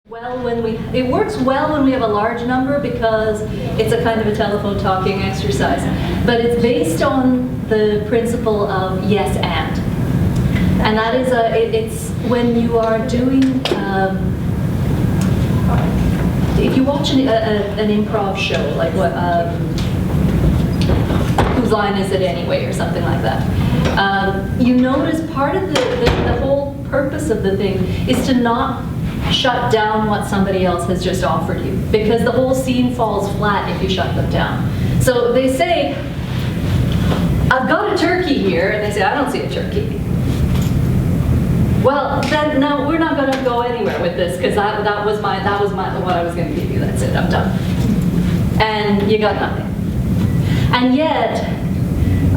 It works well when we have a large number because it's a kind of a telephone talking exercise. But it's based on the principle of yes and. And that is, it's when you are doing, if you watch an improv show, like what, Whose Line Is It Anyway, or something like that, you notice part of the whole purpose of the thing is to not shut down what somebody else has just offered you, because the whole scene falls flat if you shut them down. So they say, I've got a turkey here, and they say, I don't see a turkey. Well, then no, we're not going to go anywhere with this, because that was what I was going to give you. That's it, I'm done. And you got nothing. And yet,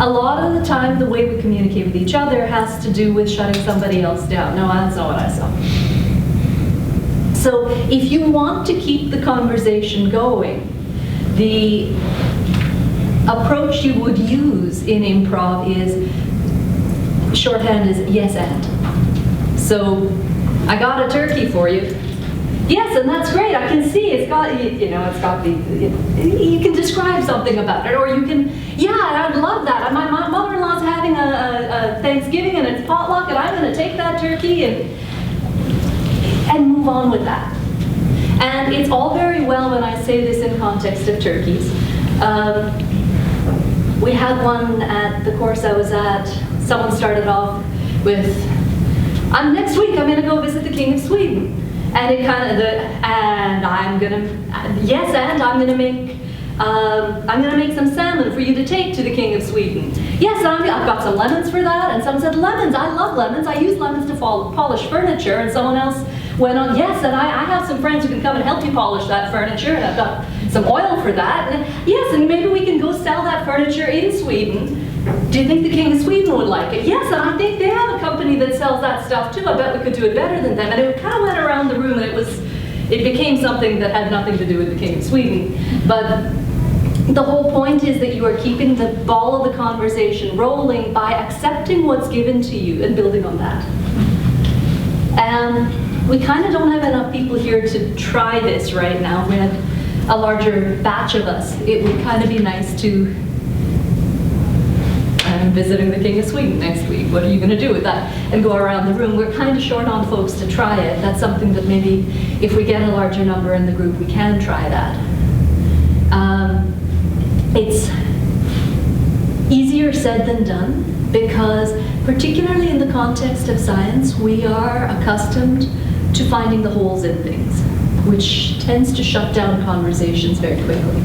a lot of the time, the way we communicate with each other has to do with shutting somebody else down. No, that's not what I saw. So if you want to keep the conversation going, the approach you would use in improv is, shorthand is yes and. So I got a turkey for you. Yes, and that's great. I can see it's got, you can describe something about it, or you can, yeah, I'd love that. My mother-in-law's having a Thanksgiving and it's potluck, and I'm going to take that turkey and move on with that. And it's all very well when I say this in context of turkeys. We had one at the course I was at. Someone started off with, next week I'm going to go visit the King of Sweden. And it kind of, and I'm going to, yes, and I'm going to make some salmon for you to take to the King of Sweden. Yes, I've got some lemons for that. And someone said, lemons, I love lemons. I use lemons to polish furniture. And someone else went on, yes, and I have some friends who can come and help you polish that furniture, and I've got some oil for that. And yes, and maybe we can go sell that furniture in Sweden. Do you think the King of Sweden would like it? Yes, and I think they have a company that sells that stuff too. I bet we could do it better than them. And it kind of went around the room, and it became something that had nothing to do with the King of Sweden. But the whole point is that you are keeping the ball of the conversation rolling by accepting what's given to you and building on that. And we kind of don't have enough people here to try this right now. If we had a larger batch of us, it would kind of be nice to, I'm visiting the King of Sweden next week, what are you going to do with that? And go around the room. We're kind of short on folks to try it. That's something that maybe if we get a larger number in the group, we can try that. It's easier said than done, because particularly in the context of science, we are accustomed to finding the holes in things, which tends to shut down conversations very quickly.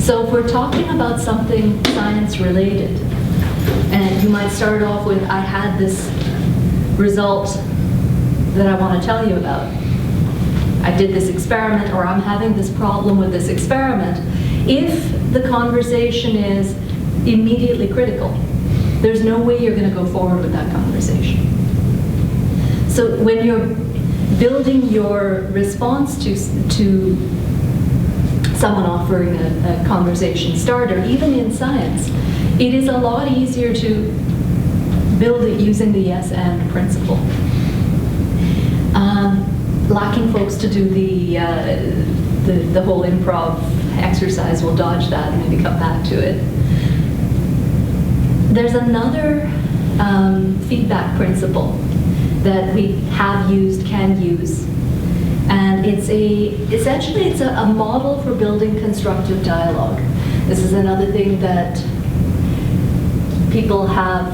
So if we're talking about something science-related, and you might start off with, I had this result that I want to tell you about. I did this experiment, or I'm having this problem with this experiment. If the conversation is immediately critical, there's no way you're going to go forward with that conversation. So when you're building your response to someone offering a conversation starter, even in science, it is a lot easier to build it using the yes and principle. Lacking folks to do the whole improv exercise, will dodge that and maybe come back to it. There's another feedback principle that we have used, can use, and essentially it's a model for building constructive dialogue. This is another thing that people have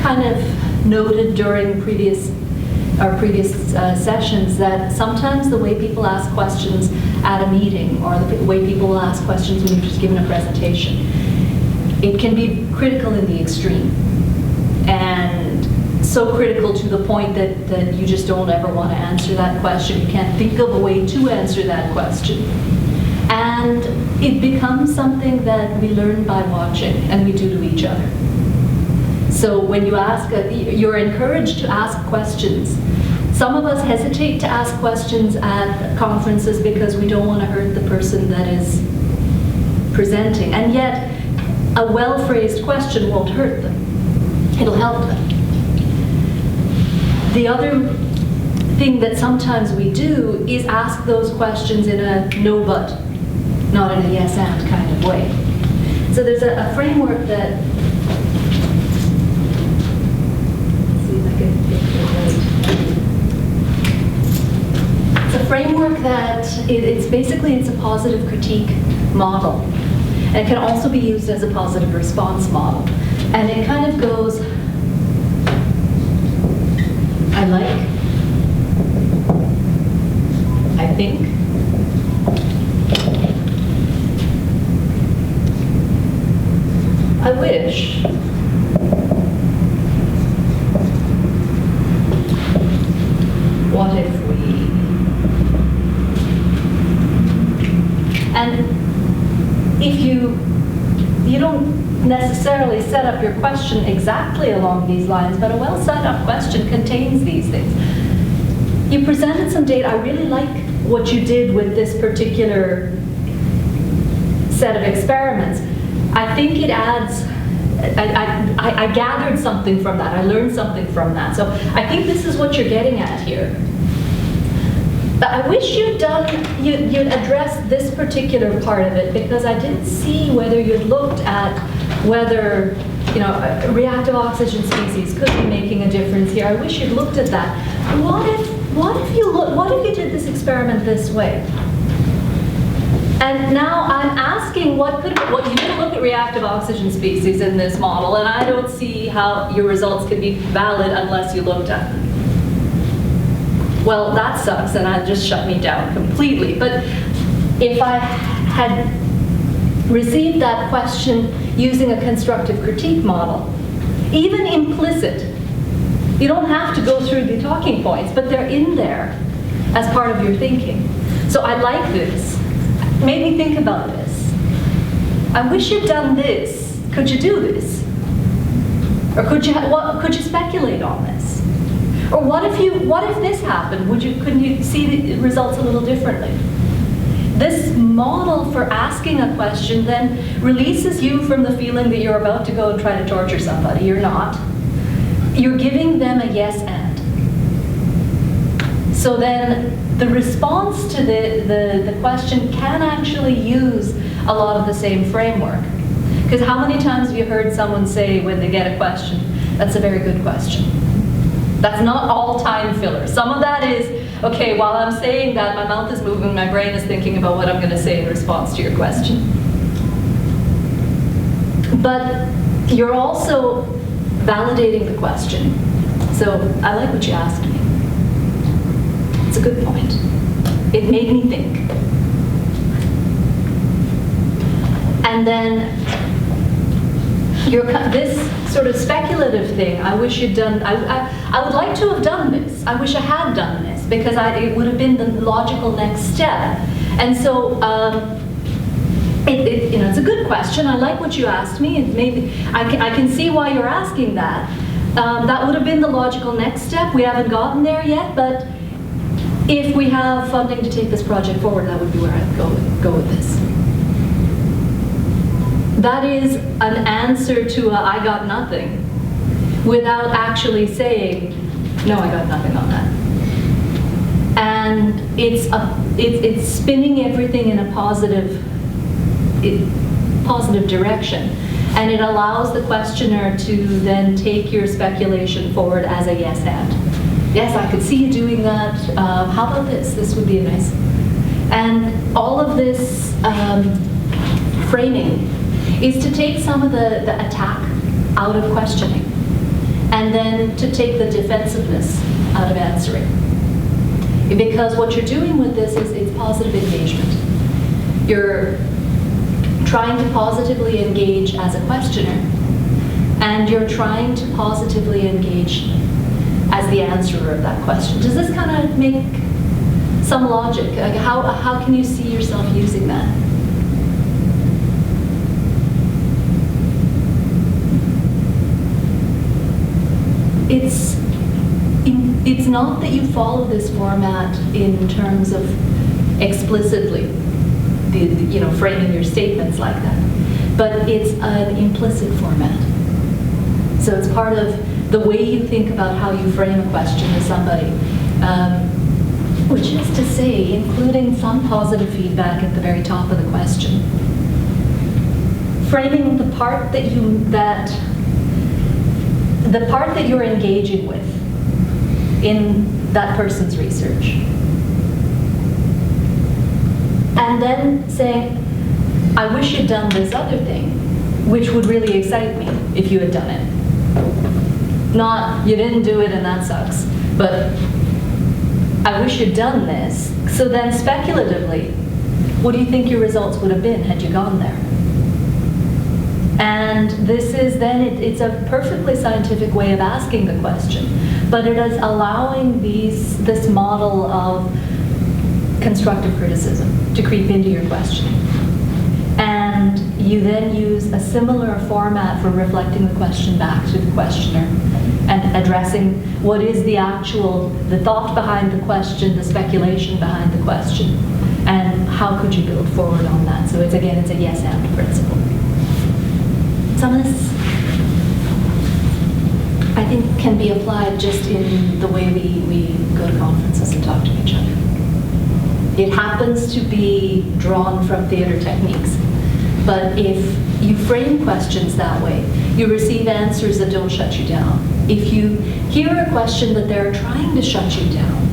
kind of noted during previous sessions, that sometimes the way people ask questions at a meeting, or the way people will ask questions when you've just given a presentation, it can be critical in the extreme, and so critical to the point that you just don't ever want to answer that question. You can't think of a way to answer that question. And it becomes something that we learn by watching, and we do to each other. So when you ask, you're encouraged to ask questions. Some of us hesitate to ask questions at conferences because we don't want to hurt the person that is presenting. And yet, a well-phrased question won't hurt them. It'll help them. The other thing that sometimes we do is ask those questions in a no but, not in a yes and kind of way. So there's a framework that, let's see if I can get it right. It's a framework that it's a positive critique model. And it can also be used as a positive response model. And it kind of goes, I like, I think, I wish, what if we, and if you don't necessarily set up your question exactly along these lines, but a well set up question contains these things. You presented some data. I really like what you did with this particular set of experiments. I think it adds, I gathered something from that. I learned something from that. So I think this is what you're getting at here. But I wish you'd addressed this particular part of it, because I didn't see whether you'd looked at whether, reactive oxygen species could be making a difference here. I wish you'd looked at that. What if you did this experiment this way? And now I'm asking, you didn't look at reactive oxygen species in this model, and I don't see how your results could be valid unless you looked at them. Well, that sucks, and that just shut me down completely. But if I had received that question using a constructive critique model, even implicit, you don't have to go through the talking points, but they're in there as part of your thinking. So I like this. Made me think about this. I wish you'd done this. Could you do this? Or could you speculate on this? Or what if this happened? Couldn't you see the results a little differently? This model for asking a question then releases you from the feeling that you're about to go and try to torture somebody. You're not. You're giving them a yes and. So then the response to the question can actually use a lot of the same framework. Because how many times have you heard someone say when they get a question, that's a very good question? That's not all time filler. Some of that is, okay, while I'm saying that, my mouth is moving, my brain is thinking about what I'm going to say in response to your question. But you're also validating the question. So I like what you asked me. It's a good point. It made me think. And then this sort of speculative thing, I wish you'd done, I would like to have done this. I wish I had done this, because it would have been the logical next step. And so, it's a good question. I like what you asked me. I can see why you're asking that. That would have been the logical next step. We haven't gotten there yet, but if we have funding to take this project forward, that would be where I'd go with this. That is an answer to I got nothing, without actually saying, no, I got nothing on that. And it's spinning everything in a positive direction. And it allows the questioner to then take your speculation forward as a yes and. Yes, I could see you doing that. How about this? This would be nice. And all of this framing is to take some of the attack out of questioning, and then to take the defensiveness out of answering. Because what you're doing with this is it's positive engagement. You're trying to positively engage as a questioner, and you're trying to positively engage as the answerer of that question. Does this kind of make some logic? Like how can you see yourself using that? It's not that you follow this format in terms of explicitly, framing your statements like that, but it's an implicit format. So it's part of the way you think about how you frame a question to somebody which is to say, including some positive feedback at the very top of the question. Framing the part that you're engaging with in that person's research. And then saying, I wish you'd done this other thing, which would really excite me if you had done it. Not, you didn't do it and that sucks, but I wish you'd done this. So then speculatively, what do you think your results would have been had you gone there? And this is then, it's a perfectly scientific way of asking the question, but it is allowing this model of constructive criticism to creep into your question. And you then use a similar format for reflecting the question back to the questioner and addressing what is the thought behind the question, the speculation behind the question, and how could you build forward on that. So it's a yes and principle. Some of this, I think, can be applied just in the way we go to conferences and talk to each other. It happens to be drawn from theater techniques, but if you frame questions that way, you receive answers that don't shut you down. If you hear a question that they're trying to shut you down,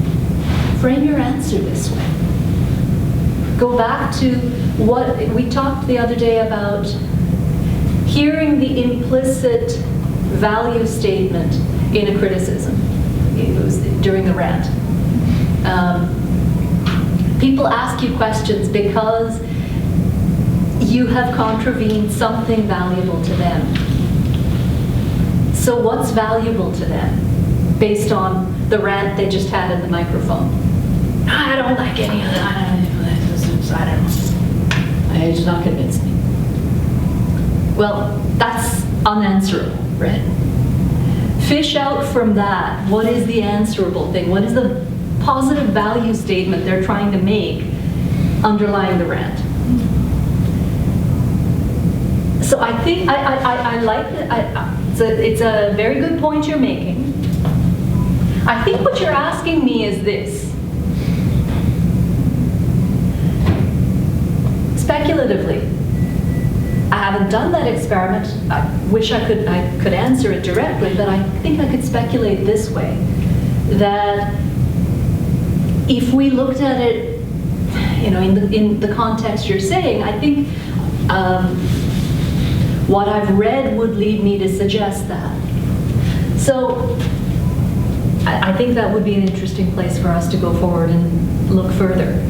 frame your answer this way. Go back to what we talked the other day about, hearing the implicit value statement in a criticism. It was during the rant. People ask you questions because you have contravened something valuable to them. So what's valuable to them based on the rant they just had in the microphone? I don't like any of that. I don't know. It's not convinced me. Well, that's unanswerable, right? Fish out from that. What is the answerable thing? What is the positive value statement they're trying to make underlying the rant? So I think I like it. It's a very good point you're making. I think what you're asking me is this. Speculatively, I haven't done that experiment. I wish I could answer it directly, but I think I could speculate this way, that if we looked at it, in the context you're saying, I think what I've read would lead me to suggest that. So I think that would be an interesting place for us to go forward and look further.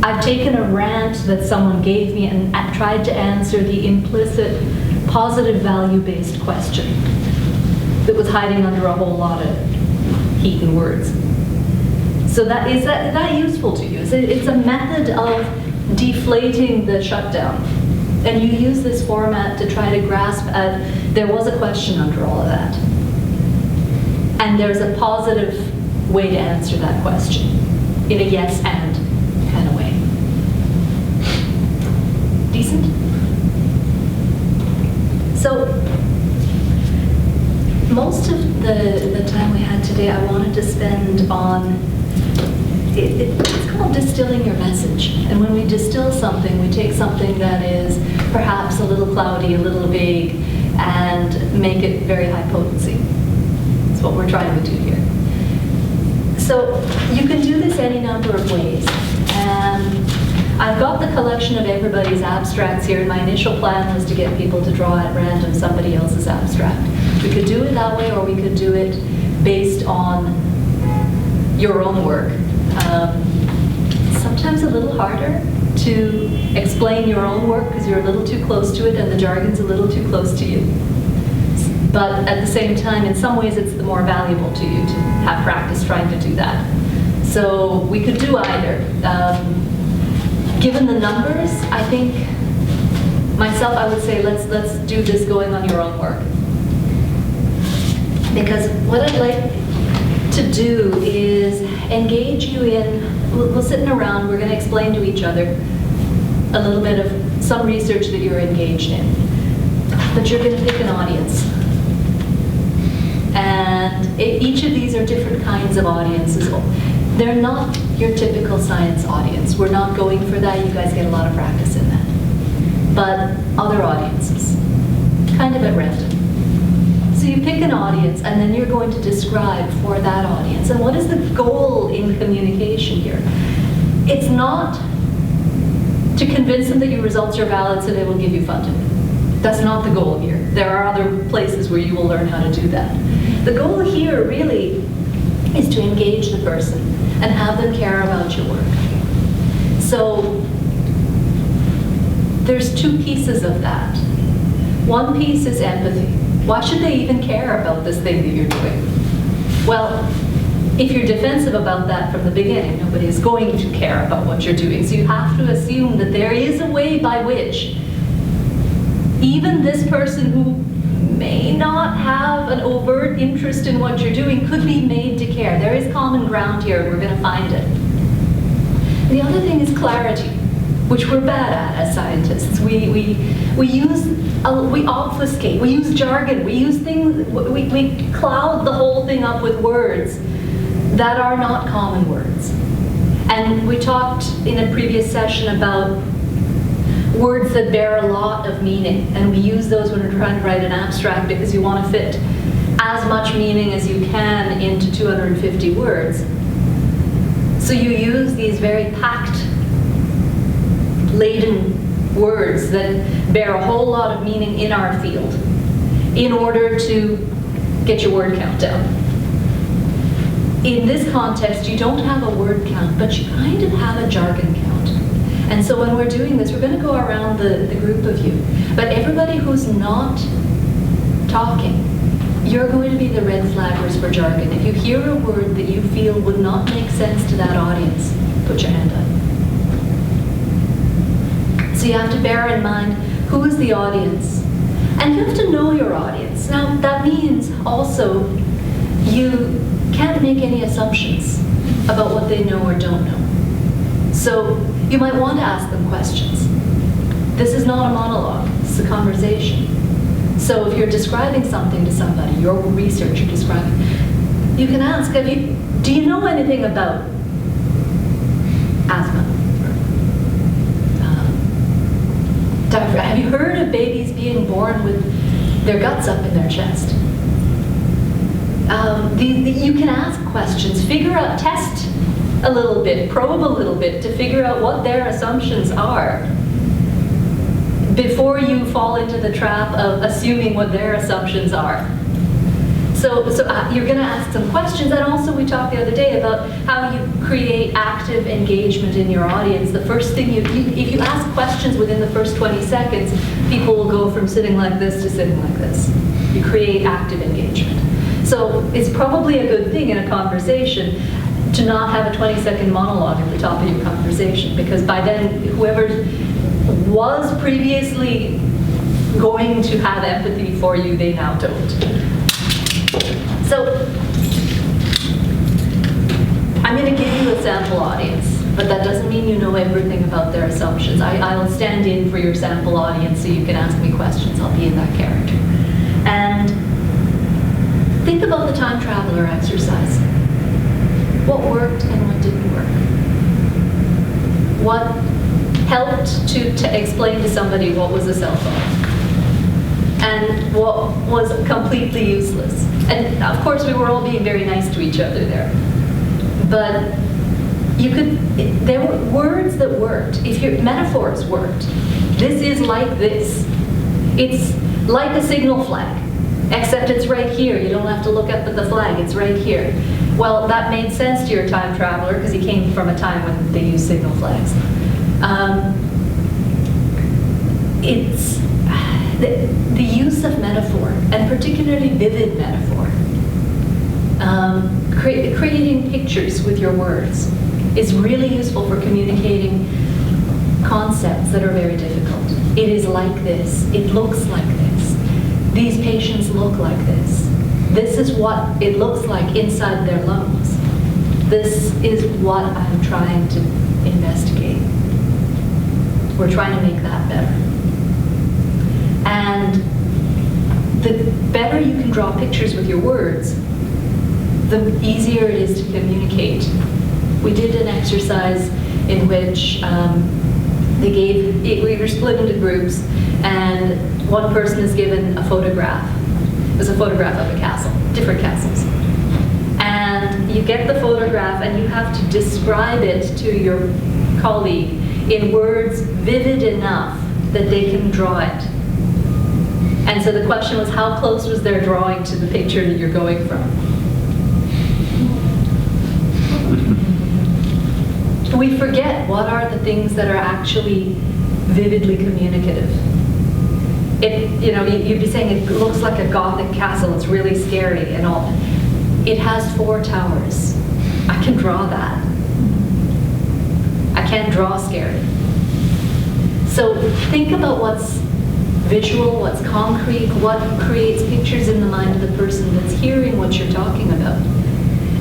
I've taken a rant that someone gave me and tried to answer the implicit positive value-based question that was hiding under a whole lot of heat and words. So is that useful to you? It's a method of deflating the shutdown. And you use this format to try to grasp at, there was a question under all of that. And there's a positive way to answer that question in a yes and kind of way. Decent? So most of the time we had today, I wanted to spend on, it's called distilling your message. And when we distill something, we take something that is perhaps a little cloudy, a little vague, and make it very high potency. That's what we're trying to do here. So you can do this any number of ways. And I've got the collection of everybody's abstracts here, and my initial plan was to get people to draw at random somebody else's abstract. We could do it that way, or we could do it based on your own work. Sometimes a little harder to explain your own work because you're a little too close to it and the jargon's a little too close to you. But at the same time, in some ways, it's the more valuable to you to have practice trying to do that. So we could do either. Given the numbers, I think, myself, I would say let's do this going on your own work. Because what I'd like to do is engage you in, we'll sit in a round, we're going to explain to each other a little bit of some research that you're engaged in. But you're going to pick an audience. And Each of these are different kinds of audiences. They're not your typical science audience. We're not going for that. You guys get a lot of practice in that. But other audiences, kind of at random. So you pick an audience, and then you're going to describe for that audience. And what is the goal in communication here? It's not to convince them that your results are valid so they will give you funding. That's not the goal here. There are other places where you will learn how to do that. The goal here really is to engage the person and have them care about your work. So there's two pieces of that. One piece is empathy. Why should they even care about this thing that you're doing? Well, if you're defensive about that from the beginning, nobody is going to care about what you're doing. So you have to assume that there is a way by which even this person who may not have an overt interest in what you're doing could be made to care. There is common ground here, and we're going to find it. The other thing is clarity, which we're bad at as scientists. We obfuscate, we use jargon, we use things, we cloud the whole thing up with words that are not common words. And we talked in a previous session about words that bear a lot of meaning, and we use those when we're trying to write an abstract because you want to fit as much meaning as you can into 250 words. So you use these very packed, laden words that bear a whole lot of meaning in our field in order to get your word count down. In this context, you don't have a word count, but you kind of have a jargon count. And so when we're doing this, we're going to go around the group of you. But everybody who's not talking, you're going to be the red flaggers for jargon. If you hear a word that you feel would not make sense to that audience, put your hand up. So you have to bear in mind who is the audience. And you have to know your audience. Now, that means also you can't make any assumptions about what they know or don't know. So you might want to ask them questions. This is not a monologue, it's a conversation. So if you're describing something to somebody, your research you're describing, you can ask, do you know anything about asthma? Have you heard of babies being born with their guts up in their chest? You can ask questions, figure out, test a little bit, probe a little bit to figure out what their assumptions are before you fall into the trap of assuming what their assumptions are. So you're going to ask some questions, and also we talked the other day about how you create active engagement in your audience. The first thing if you ask questions within the first 20 seconds, people will go from sitting like this to sitting like this. You create active engagement. So it's probably a good thing in a conversation to not have a 20-second monologue at the top of your conversation, because by then whoever was previously going to have empathy for you, they now don't. So I'm going to give you a sample audience, but that doesn't mean you know everything about their assumptions. I'll stand in for your sample audience so you can ask me questions. I'll be in that character. And think about the time traveler exercise. What worked and what didn't work? What helped to explain to somebody what was a cell phone? And what was completely useless? And of course we were all being very nice to each other there. But there were words that worked. Metaphors worked. This is like this. It's like a signal flag, except it's right here. You don't have to look up at the flag, it's right here. Well, that made sense to your time traveler because he came from a time when they used signal flags. It's the use of metaphor, and particularly vivid metaphor. Creating pictures with your words is really useful for communicating concepts that are very difficult. It is like this. It looks like this. These patients look like this. This is what it looks like inside their lungs. This is what I'm trying to investigate. We're trying to make that better. And the better you can draw pictures with your words, the easier it is to communicate. We did an exercise in which we were split into groups, and one person is given a photograph. It was a photograph of a castle, different castles. And you get the photograph and you have to describe it to your colleague in words vivid enough that they can draw it. And so the question was, how close was their drawing to the picture that you're going from? We forget what are the things that are actually vividly communicative. You'd be saying it looks like a Gothic castle, it's really scary and all. It has 4 towers. I can draw that. I can't draw scary. So think about what's visual, what's concrete, what creates pictures in the mind of the person that's hearing what you're talking about.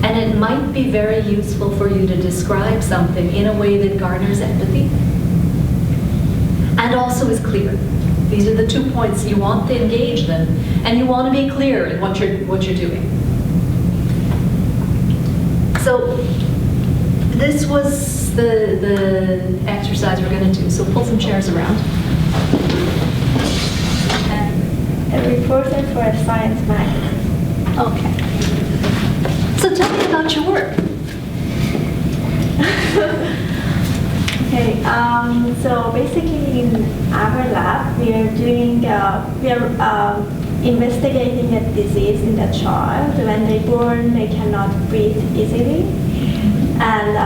And it might be very useful for you to describe something in a way that garners empathy and also is clear. These are the 2 points you want to engage them, and you want to be clear in what you're doing. So this was the exercise we're going to do. So pull some chairs around. A reporter for a science magazine. Okay. So tell me about your work. Okay, so basically in our lab we are doing, investigating a disease in the child. When they born, they cannot breathe easily. And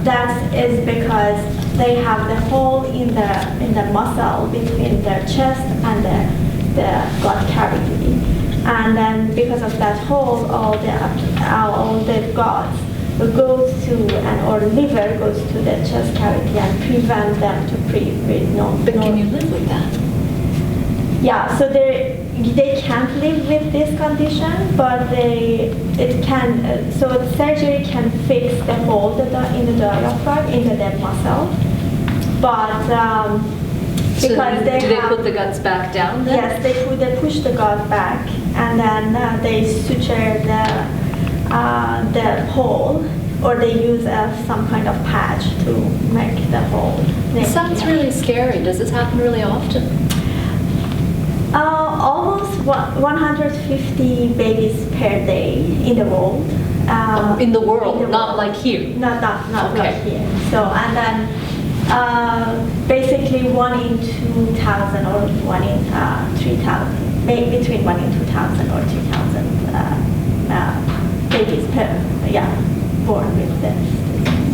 that is because they have the hole in the muscle between their chest and the gut cavity. And then because of that hole, all the guts goes to, or liver goes to the chest cavity and prevent them to breathe with But can you live with that? Yeah, so they can't live with this condition, but so surgery can fix the hole in the diaphragm, in the dead muscle. But So because do they put the guts back down then? Yes, they push the gut back, and then they suture the hole, or they use some kind of patch to make the hole. It sounds really scary. Does this happen really often? Almost 150 babies per day in the world. In the world, not like here? Not Okay. like here. So, and then basically 1 in 2,000 or 1 in 3,000, maybe between 1 in 2,000 or 2,000 babies born with this.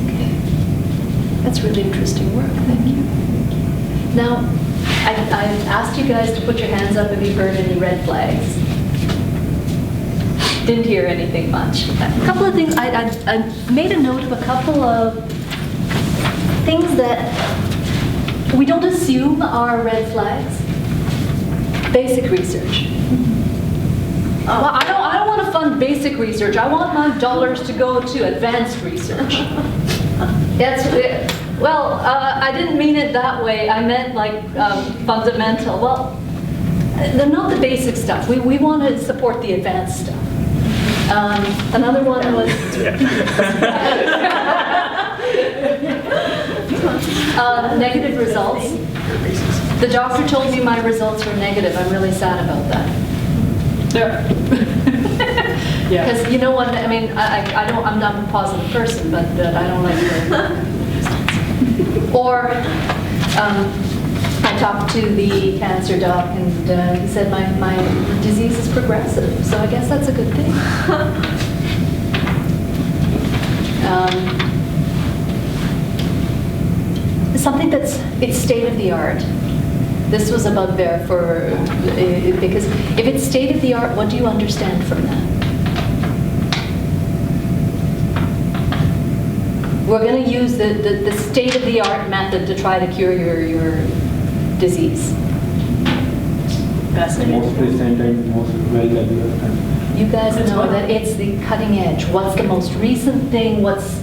Okay. That's really interesting work, thank you. Now, I've asked you guys to put your hands up if you've heard any red flags. Didn't hear anything much. A couple of things, I made a note of a couple of things that we don't assume are red flags. Basic research. Well, I don't want to fund basic research. I want my dollars to go to advanced research. I didn't mean it that way. I meant like fundamental. Well, they're not the basic stuff. We want to support the advanced stuff. Another one was negative results. The doctor told me my results were negative. I'm really sad about that. Yeah. Because you know what? I mean, I'm not a positive person, but I don't like the. Or I talked to the cancer doc, and he said my disease is progressive, so I guess that's a good thing. Something it's state of the art. This was a bugbear because if it's state of the art, what do you understand from that? We're going to use the state of the art method to try to cure your disease. Best Most recent and most well-developed. You guys know that it's the cutting edge. What's the most recent thing? What's,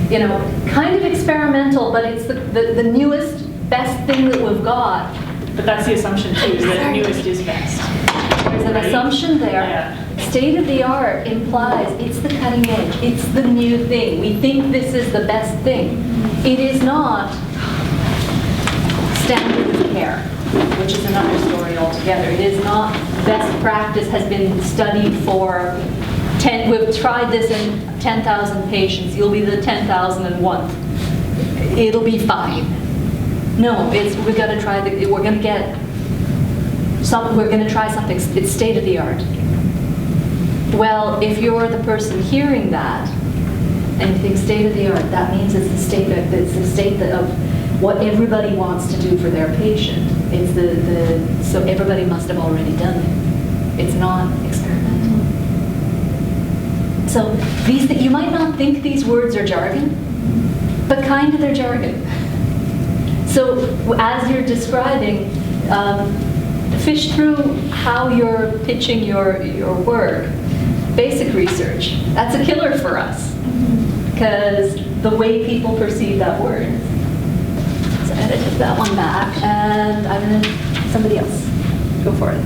kind of experimental, but it's the newest, best thing that we've got. But that's the assumption too, is that newest is best. There's an assumption there. Yeah. State of the art implies it's the cutting edge, it's the new thing. We think this is the best thing. It is not standard of care, which is another story altogether. It is not best practice has been studied for 10, we've tried this in 10,000 patients, you'll be the 10,001th. It'll be fine. No, we've got to try, we're going to try something, it's state of the art. Well, if you're the person hearing that, and you think state of the art, that means it's the state of what everybody wants to do for their patient. It's so everybody must have already done it. It's not experimental. So you might not think these words are jargon, but kind of they're jargon. So as you're describing, fish through how you're pitching your work. Basic research, that's a killer for us, because the way people perceive that word. So I'm going to take that one back, and I'm going to, somebody else, go for it.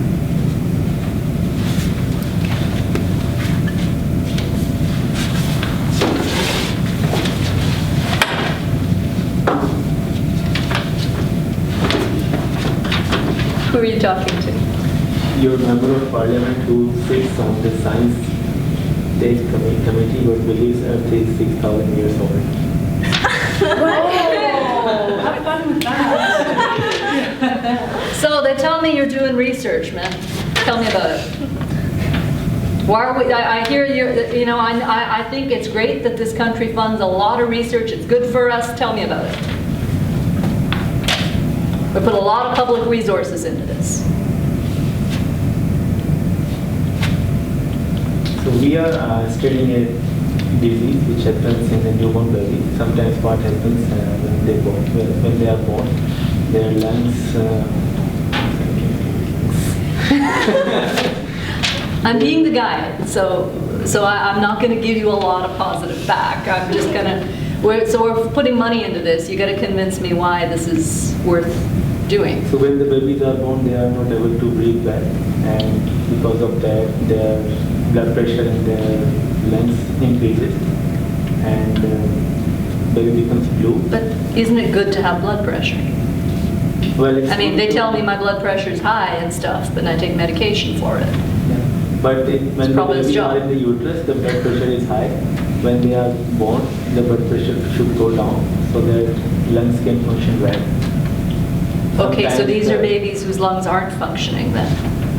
Who are you talking to? Your member of parliament who sits on the science committee but believes Earth is 6,000 years old. Oh, have fun with that. So they tell me you're doing research, man. Tell me about it. Why are we, I hear I think it's great that this country funds a lot of research. It's good for us. Tell me about it. We put a lot of public resources into this. So we are studying a disease which happens in the newborn baby. Sometimes what happens when they are born, their lungs. I'm being the guide, so I'm not going to give you a lot of positive back. I'm just going to. We're putting money into this. You got to convince me why this is worth doing. So when the babies are born, they are not able to breathe well, and because of that, their blood pressure in their lungs increases, and baby becomes blue. But isn't it good to have blood pressure? Well, I mean, they tell me my blood pressure is high and stuff, but I take medication for it. Yeah. But when the babies are in the uterus, the blood pressure is high. When they are born, the blood pressure should go down so that lungs can function well. Okay, so Sometimes these are babies whose lungs aren't functioning then.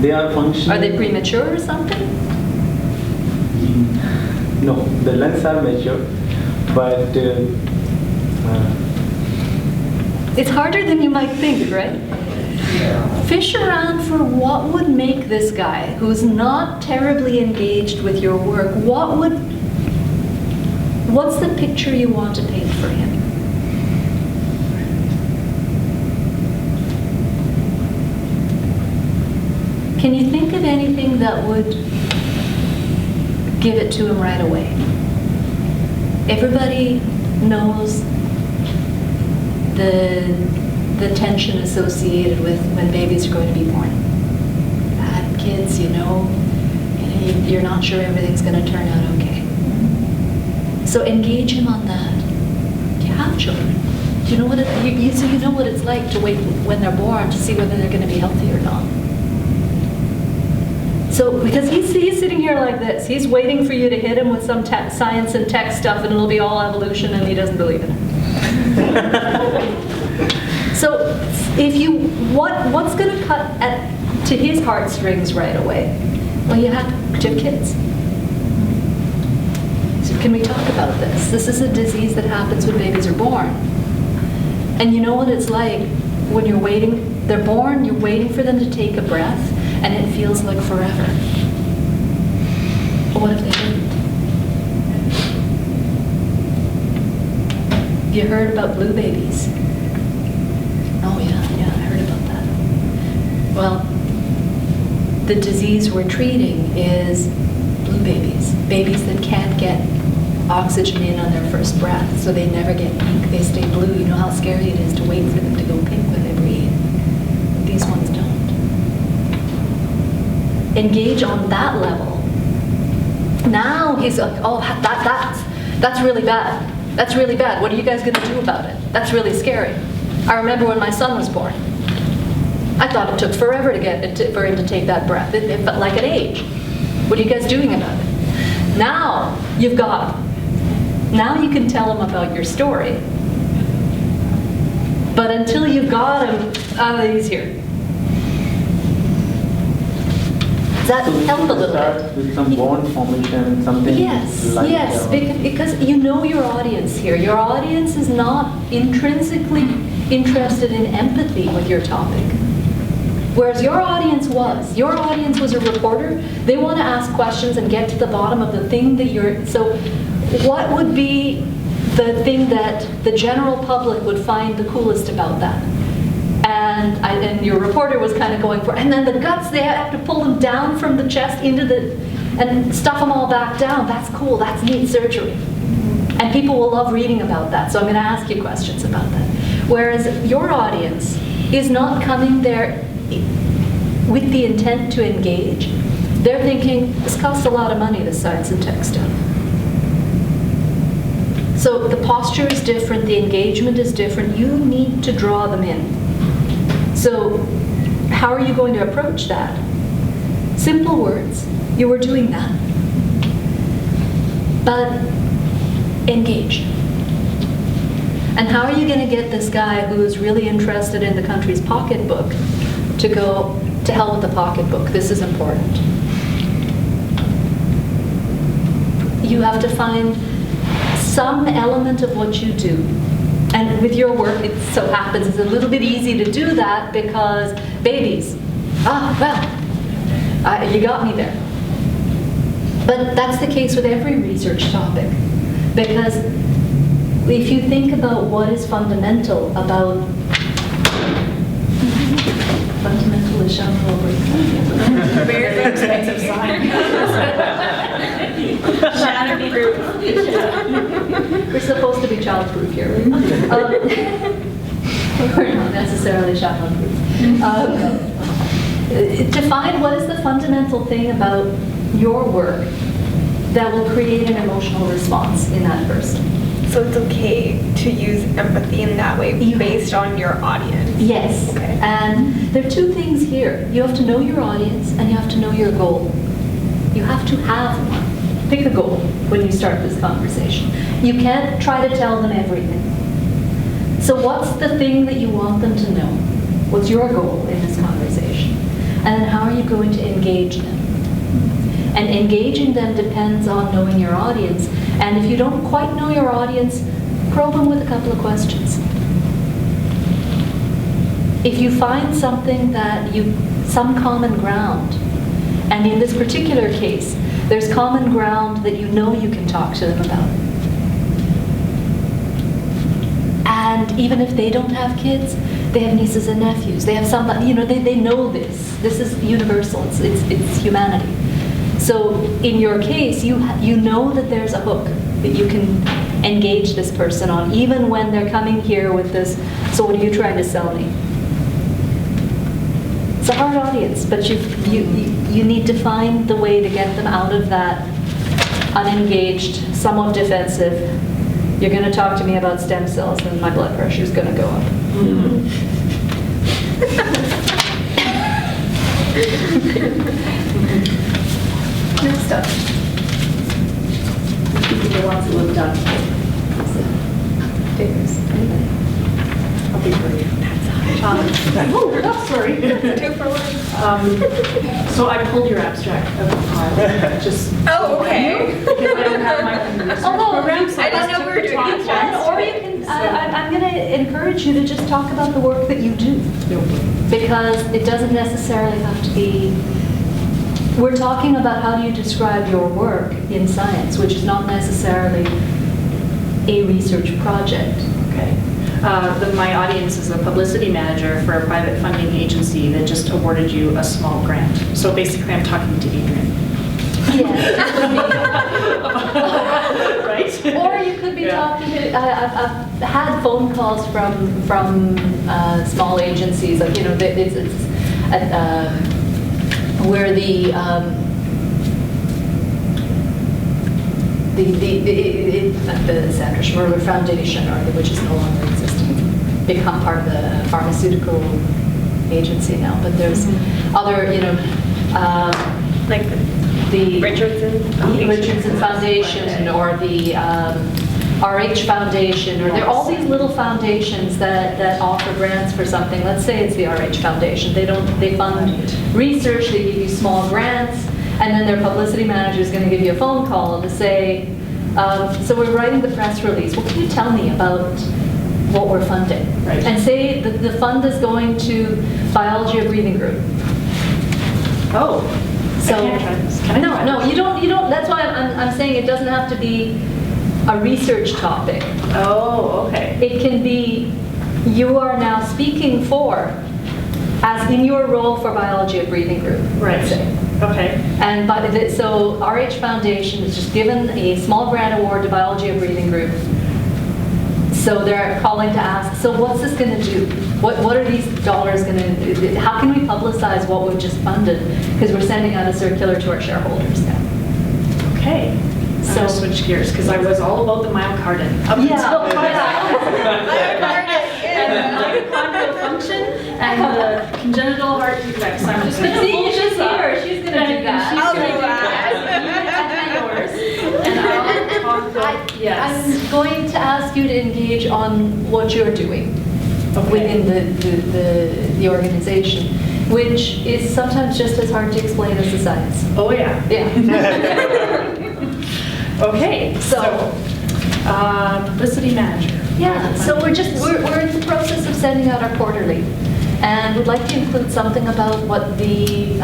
They are functioning. Are they premature or something? No, the lungs are mature, but It's harder than you might think, right? Fish around for what would make this guy, who's not terribly engaged with your work, what's the picture you want to paint for him? Can you think of anything that would give it to him right away? Everybody knows the tension associated with when babies are going to be born. Bad kids, you're not sure everything's going to turn out okay. So engage him on that. You have children. Do you know what you know what it's like to wait when they're born to see whether they're going to be healthy or not. So, because he's sitting here like this, he's waiting for you to hit him with some science and tech stuff, and it'll be all evolution, and he doesn't believe in it. So, what's going to cut to his heartstrings right away? Well, you have to have kids. So, can we talk about this? This is a disease that happens when babies are born, and you know what it's like when you're waiting. They're born. You're waiting for them to take a breath. And it feels like forever. But what if they didn't? You heard about blue babies? Oh yeah, I heard about that. Well, the disease we're treating is blue babies. Babies that can't get oxygen in on their first breath, so they never get pink, they stay blue. You know how scary it is to wait for them to go pink when they breathe. These ones don't. Engage on that level, Now he's like, oh, that's really bad. That's really bad. What are you guys going to do about it? That's really scary. I remember when my son was born. I thought it took forever for him to take that breath. It felt like an age. What are you guys doing about it? Now you've got him. Now you can tell him about your story. But until you've got him, he's here. Does that help a little Start bit? with some bond formation, something Yes, like yes, because you know your audience here. Your audience is not intrinsically interested in empathy with your topic. Whereas your audience was a reporter. They want to ask questions and get to the bottom of the thing that you're, so what would be the thing that the general public would find the coolest about that? And your reporter was kind of going for, and then the guts, they have to pull them down from the chest into the, and stuff them all back down. That's cool, that's neat surgery. And people will love reading about that, so I'm going to ask you questions about that. Whereas your audience is not coming there with the intent to engage. They're thinking, this costs a lot of money, this science and tech stuff. So the posture is different, the engagement is different. You need to draw them in. So how are you going to approach that? Simple words. You were doing that. But engaged. And how are you going to get this guy who's really interested in the country's pocketbook to go, to hell with the pocketbook? This is important. You have to find some element of what you do. And with your work, it so happens it's a little bit easy to do that because babies. You got me there. But that's the case with every research topic. Because if you think about what is fundamental about fundamental is Shyamala. Very expensive sign. Shatterproof. We're supposed to be childproof here. We're not necessarily childproof. Define what is the fundamental thing about your work that will create an emotional response in that person. So it's okay to use empathy in that way based on your audience? Yes. Okay. And there are two things here. You have to know your audience and you have to know your goal. You have to have one. Pick a goal when you start this conversation. You can't try to tell them everything. So what's the thing that you want them to know? What's your goal in this conversation? And then how are you going to engage them? And engaging them depends on knowing your audience. And if you don't quite know your audience, probe them with a couple of questions. If you find something that some common ground, and in this particular case, there's common ground that you know you can talk to them about. And even if they don't have kids, they have nieces and nephews. They have somebody, they know this. This is universal, it's humanity. So in your case, you know that there's a hook that you can engage this person on, even when they're coming here with this, so what are you trying to sell me? It's a hard audience, but you need to find the way to get them out of that unengaged, somewhat defensive, you're going to talk to me about stem cells and my blood pressure is going to go up. Next up. The ones who have done. Takers. Anybody? I'll be brave. Sorry. Two for one. So I pulled your abstract of the file. Just Oh, okay. because I don't have my research program, so I didn't know we were doing talk each about one. Or you can, I'm going to encourage you to just talk about the work that you do. Because it doesn't necessarily have to be, we're talking about how do you describe your work in science, which is not necessarily a research project. Okay. My audience is a publicity manager for a private funding agency that just awarded you a small grant. So basically, I'm talking to Adrian. Right? Or you could be talking to, I've had phone calls from small agencies, like, where the Sandra Schmerler Foundation, which is no longer existing, become part of the pharmaceutical agency now. But there's other, Like the Richardson Foundation or the RH Foundation, or there are all these little foundations that offer grants for something. Let's say it's the RH Foundation. They fund research, they give you small grants, and then their publicity manager is going to give you a phone call to say, so we're writing the press release. Well, can you tell me about what we're funding? Right. And say that the fund is going to biology of breathing group. Oh, So, I can't try this. Can I try no, this? you don't, that's why I'm saying it doesn't have to be a research topic. Oh, okay. It can be, you are now speaking for, as in your role for biology of breathing group, Right. let's say. Okay. And so RH Foundation is just given a small grant award to biology of breathing group. So they're calling to ask, so what's this going to do? What are these dollars going to do? How can we publicize what we've just funded? Because we're sending out a circular to our shareholders now. Okay. So So- switch gears because I was all about the myocardium. Up Yeah. until Yeah. and the mitochondrial function and the congenital heart defects. I'm just going to See, pull she's this up. here. She's going to do that. She's I'll going to do do that. that. And I'll talk yes. I'm going to ask you to engage on what you're doing Okay. within the organization, which is sometimes just as hard to explain as the science. Oh yeah. Yeah. Okay. So- publicity manager. Yeah, so we're in the process of sending out our quarterly, and would like to include something about what the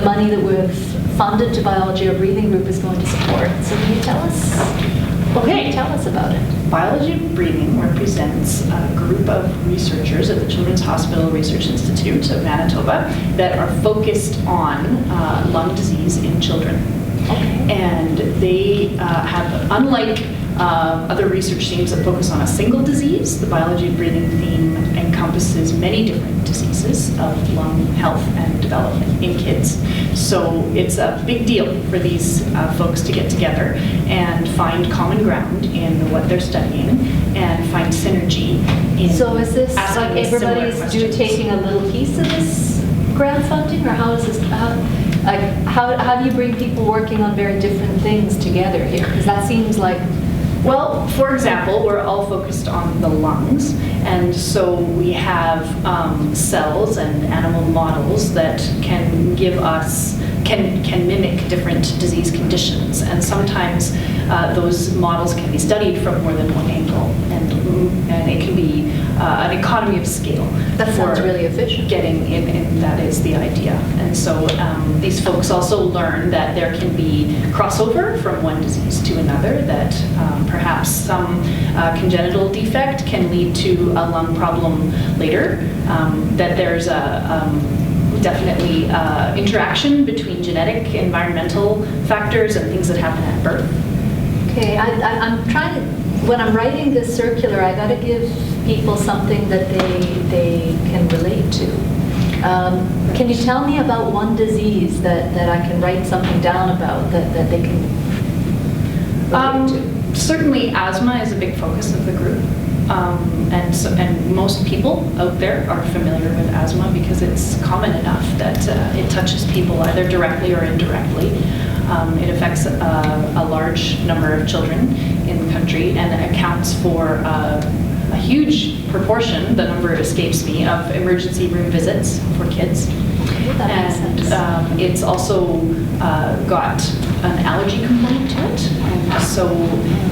money that we've funded to biology or breathing group is going to support. So can you tell us? Okay. Tell us about it. Biology of Breathing represents a group of researchers at the Children's Hospital Research Institute of Manitoba that are focused on lung disease in children. Okay. And they have, unlike other research teams that focus on a single disease, the biology of breathing theme encompasses many different diseases of lung health and development in kids. So it's a big deal for these folks to get together and find common ground in what they're studying and find synergy in So is this asking like similar everybody's questions. taking a little piece of this grant funding, or how is this, how do you bring people working on very different things together here? Because that seems like, Well, for example, we're all focused on the lungs, and so we have cells and animal models that can give us, can mimic different disease conditions, and sometimes those models can be studied from more than one angle, and it can be an economy of scale. that sounds for really efficient. getting in, and that is the idea. And so these folks also learn that there can be crossover from one disease to another, that perhaps some congenital defect can lead to a lung problem later, that there's definitely interaction between genetic, environmental factors and things that happen at birth. Okay, I'm trying to, when I'm writing this circular, I got to give people something that they can relate to. Can you tell me about one disease that I can write something down about that they can relate to? Certainly asthma is a big focus of the group. And most people out there are familiar with asthma because it's common enough that it touches people either directly or indirectly. It affects a large number of children in the country and accounts for a huge proportion, the number escapes me, of emergency room visits for kids. Okay, that makes sense. And it's also got an allergy component to it. And so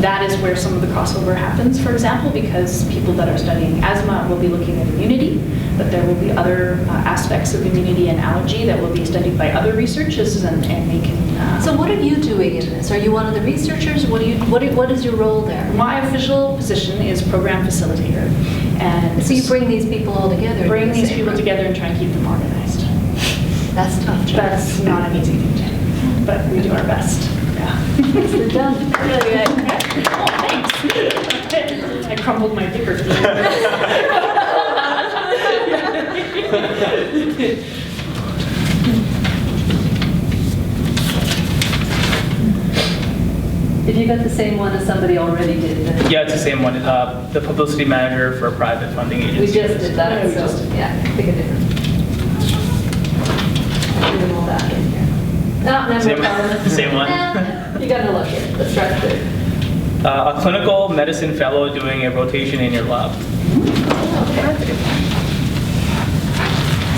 that is where some of the crossover happens, for example, because people that are studying asthma will be looking at immunity, but there will be other aspects of immunity and allergy that will be studied by other researchers, and they can... So what are you doing in this? Are you one of the researchers? What is your role there? My official position is program facilitator. And So you bring these people all together? in bring the these same people room. together and try and keep them organized. That's tough. job. That's not an easy thing to do, but we do our best. Yeah. Nicely done. Really good. Oh, thanks. I crumbled my paper. If you got the same one as somebody already did, then Yeah, it's the same one. The publicity manager for a private funding agency. we just did that, we so, just did. yeah, pick a different. Put them all back in here. No, never Same- mind. same one? You gotta look here, let's try to do it. A clinical medicine fellow doing a rotation in your lab. Okay.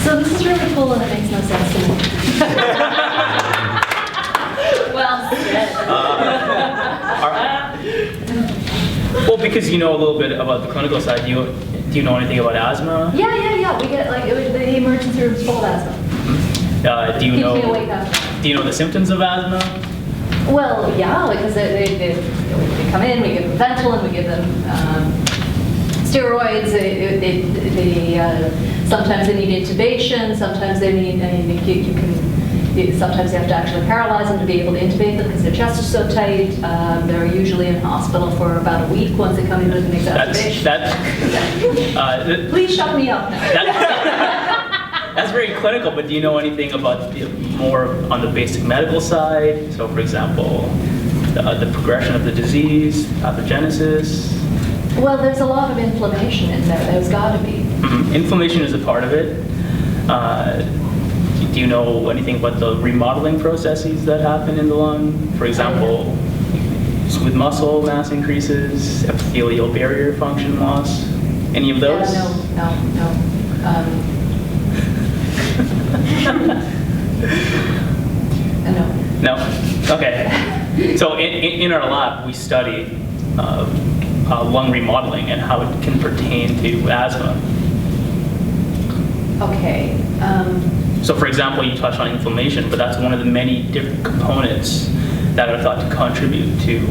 So this is really cool and it makes no sense to me. Well said. Well, because you know a little bit about the clinical side, do you know anything about asthma? Yeah. We get like the emergency room's full of asthma. Do you Keeps know? me awake after. Do you know the symptoms of asthma? Well, yeah, because they come in, we give them Ventolin, we give them steroids. Sometimes they need intubation. Sometimes they need. Sometimes you have to actually paralyze them to be able to intubate them because their chest is so tight. They're usually in hospital for about a week once they come in with an exacerbation. Please shut me up now. That's very clinical, but do you know anything about more on the basic medical side? So, for example, the progression of the disease, pathogenesis? Well, there's a lot of inflammation in there. There's got to be. Mm-hmm. Inflammation is a part of it. Do you know anything about the remodeling processes that happen in the lung? For example, smooth muscle mass increases, epithelial barrier function loss, any of those? No. No. No? Okay. So in our lab, we study lung remodeling and how it can pertain to asthma. Okay. So for example, you touched on inflammation, but that's one of the many different components that are thought to contribute to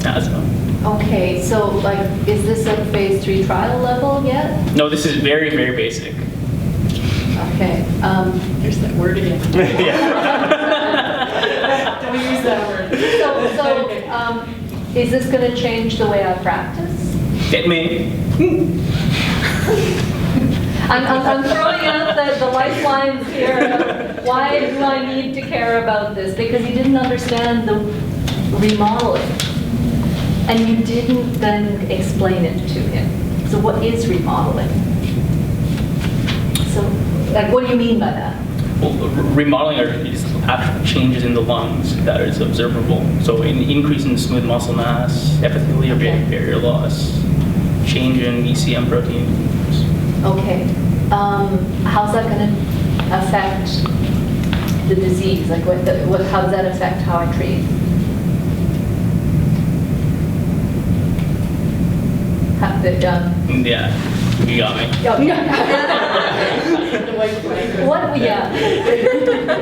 asthma. Okay, so like, is this a phase 3 trial level yet? No, this is very, very basic. Okay. There's that word again. Don't use that word. So, is this going to change the way I practice? It may. I'm throwing out the lifelines here. Why do I need to care about this? Because he didn't understand the remodeling. And you didn't then explain it to him. So what is remodeling? So, like, what do you mean by that? Well, remodeling are these actual changes in the lungs that is observable. So an increase in smooth muscle mass, epithelial barrier loss, change in ECM protein. Okay. How's that going to affect the disease? Like, how does that affect how I treat? Yeah, you got me.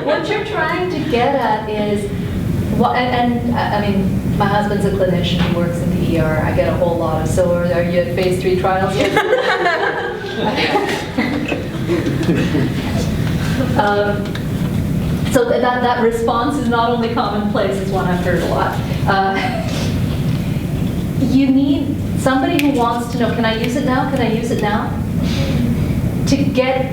What you're trying to get at is, I mean, my husband's a clinician, he works in the ER, I get a whole lot of, so are you at phase 3 trials yet? So that response is not only commonplace, it's one I've heard a lot. You need somebody who wants to know, can I use it now? Can I use it now? To get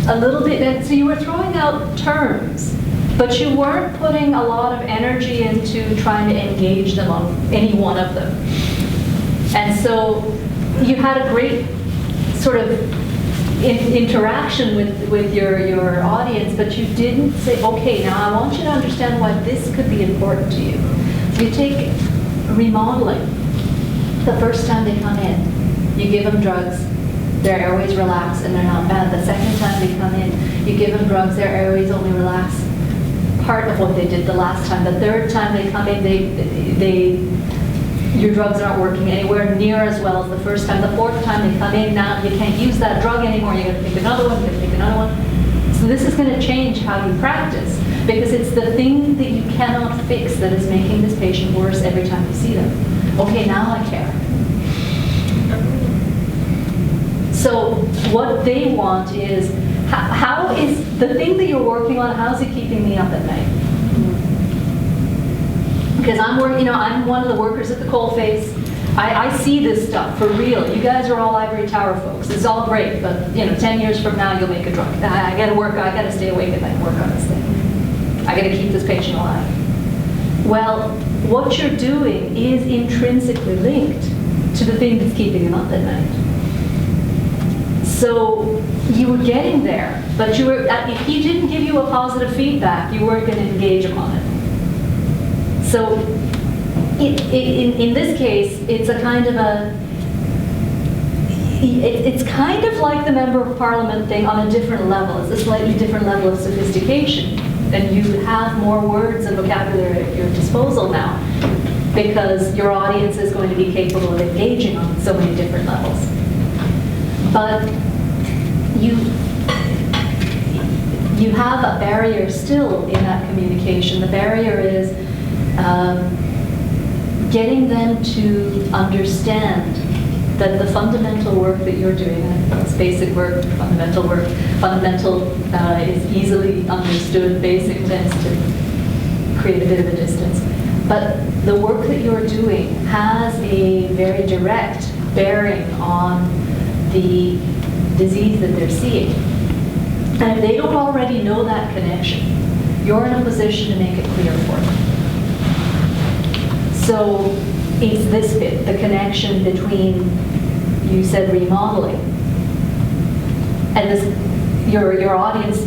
a little bit, so you were throwing out terms, but you weren't putting a lot of energy into trying to engage them on any one of them. And so you had a great sort of interaction with your audience, but you didn't say, okay, now I want you to understand why this could be important to you. So you take remodeling. The first time they come in, you give them drugs, their airways relax and they're not bad. The second time they come in, you give them drugs, their airways only relax part of what they did the last time. The third time they come in, your drugs aren't working anywhere near as well as the first time. The fourth time they come in, now you can't use that drug anymore. You're going to take another one, you're going to take another one. So this is going to change how you practice because it's the thing that you cannot fix that is making this patient worse every time you see them. Okay, now I care. So what they want is, how is the thing that you're working on, how's it keeping me up at night? Because I'm working, I'm one of the workers at the coalface. I see this stuff for real. You guys are all ivory tower folks. It's all great, but 10 years from now you'll make a drug. I got to stay awake at night and work on this thing. I got to keep this patient alive. Well, what you're doing is intrinsically linked to the thing that's keeping him up at night. So you were getting there, but you were, if he didn't give you a positive feedback, you weren't going to engage him on it. So in this case, it's a kind of a, it's kind of like the Member of Parliament thing on a different level. It's a slightly different level of sophistication. And you have more words and vocabulary at your disposal now because your audience is going to be capable of engaging on so many different levels. But you have a barrier still in that communication. The barrier is getting them to understand that the fundamental work that you're doing, it's basic work, fundamental work, fundamental is easily understood, basic tends to create a bit of a distance. But the work that you're doing has a very direct bearing on the disease that they're seeing. And if they don't already know that connection, you're in a position to make it clear for them. So it's this bit, the connection between, you said remodeling, and this, your audience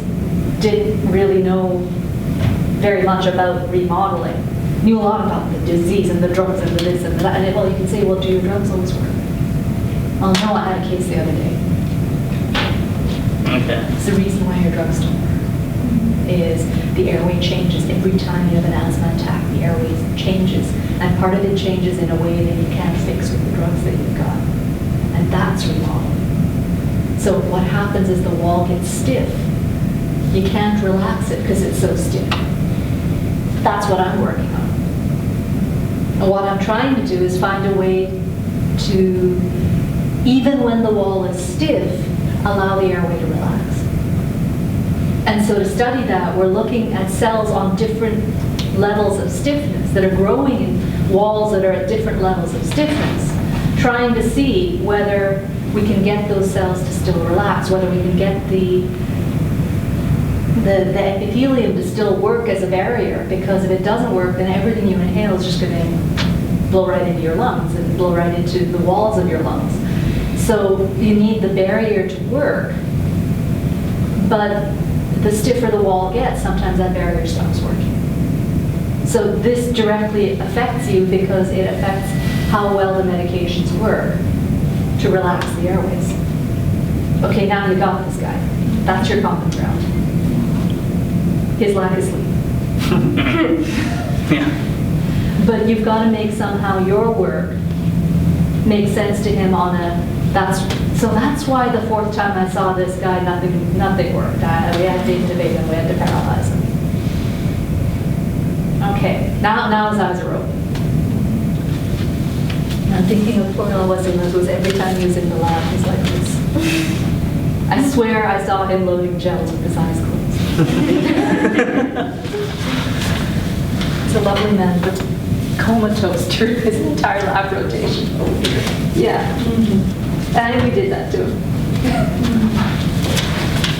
didn't really know very much about remodeling. Knew a lot about the disease and the drugs and the this and that. And well, you can say, well, do your drugs always work? Oh no, I had a case the other day. Okay. It's the reason why your drugs don't work. Is the airway changes every time you have an asthma attack. The airway changes, and part of it changes in a way that you can't fix with the drugs that you've got, and that's remodeling. So what happens is the wall gets stiff. You can't relax it because it's so stiff. That's what I'm working on. And what I'm trying to do is find a way to, even when the wall is stiff, allow the airway to relax. And so to study that, we're looking at cells on different levels of stiffness that are growing in walls that are at different levels of stiffness, trying to see whether we can get those cells to still relax, whether we can get the epithelium to still work as a barrier, because if it doesn't work, then everything you inhale is just going to blow right into your lungs and blow right into the walls of your lungs. So you need the barrier to work, but the stiffer the wall gets, sometimes that barrier stops working. So this directly affects you because it affects how well the medications work to relax the airways. Okay, now you got this guy. That's your common ground. His lack of sleep. Yeah. But you've got to make somehow your work make sense to him on a, so that's why the fourth time I saw this guy, nothing worked. We had to intubate him, we had to paralyze him. Okay, now his eyes are open. I'm thinking of poor Elwes, who's every time he was in the lab, he's like this. I swear I saw him loading gels with his eyes closed. He's a lovely man, but comatose during his entire lab rotation. Yeah. I think we did that too.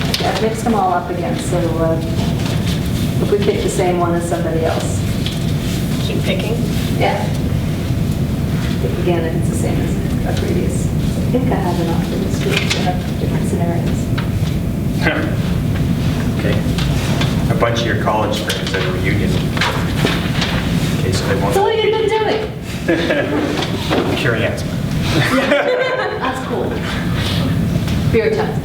Okay, I've mixed them all up again, so if we pick the same one as somebody else. Keep picking. Yeah. Pick again if it's the same as a previous. I think I have enough for this group to have different scenarios. Okay. A bunch of your college friends at a reunion. Okay, so they won't. So what have you been doing? Curing asthma. That's cool. Beer time.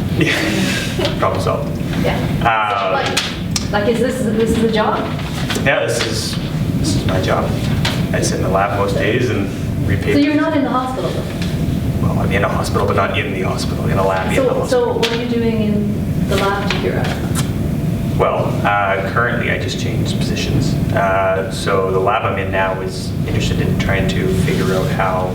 Problem solved. Yeah. Like is this is a job? Yeah, this is my job. I sit in the lab most days and read papers. So you're not in the hospital though? Well, I'm in a hospital, but not in the hospital. In a lab in the hospital. So what are you doing in the lab to cure asthma? Well, currently I just changed positions. So the lab I'm in now is interested in trying to figure out how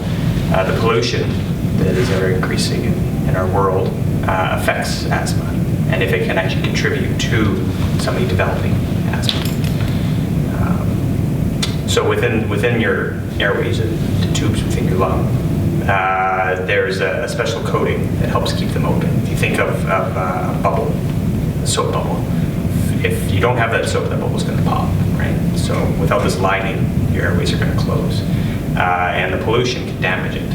the pollution that is ever increasing in our world affects asthma, and if it can actually contribute to somebody developing asthma. So within your airways, the tubes within your lung, there's a special coating that helps keep them open. If you think of a bubble, a soap bubble, if you don't have that soap, that bubble's going to pop, right? So without this lining, your airways are going to close. And the pollution can damage it,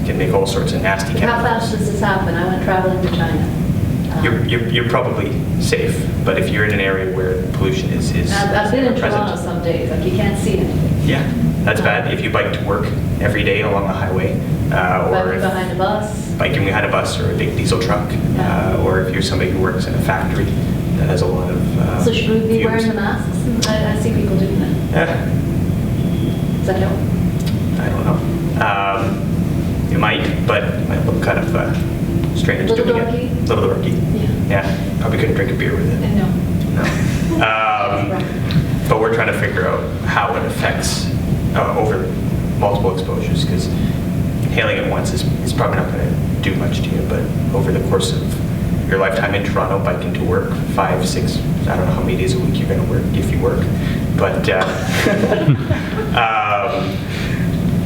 can make all sorts of nasty chemicals. How fast does this happen? I went traveling to China. You're probably safe, but if you're in an area where pollution is I've been in present, Toronto some days, like you can't see anything. yeah, that's bad. If you bike to work every day along the highway, or Biking if behind a bus. biking behind a bus or a big diesel truck, or if you're somebody who works in a factory that has a lot of So should we be fumes. wearing the masks? I see people doing that. Yeah, Does that help? I don't know. It might, but it might look kind of strange Little doing dorky? it. Little dorky. Yeah. Yeah, probably couldn't drink a beer with it. No. No. But we're trying to figure out how it affects over multiple exposures, because inhaling it once is probably not going to do much to you, but over the course of your lifetime in Toronto, biking to work 5, 6, I don't know how many days a week you're going to work if you work, but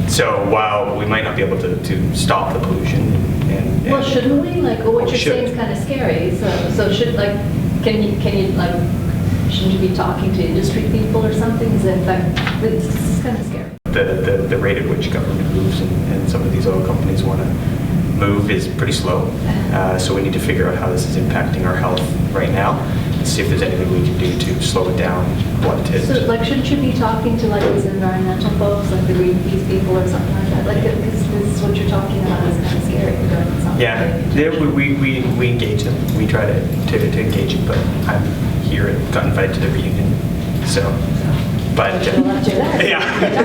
so while we might not be able to stop the pollution and Well, shouldn't we? Like, well, what We you're should. saying is kind of scary. So should, like, can you like, shouldn't you be talking to industry people or something? Is it, like, this is kind of scary. the rate at which government moves and some of these oil companies want to move is pretty slow. So we need to figure out how this is impacting our health right now, and see if there's anything we can do to slow it down. So, like, shouldn't you be talking to, like, these environmental folks, like the Greenpeace people or something like that? Like, because this is what you're talking about is kind of scary. We engage them. We try to engage them, but I'm here and got invited to the reunion. So, but yeah.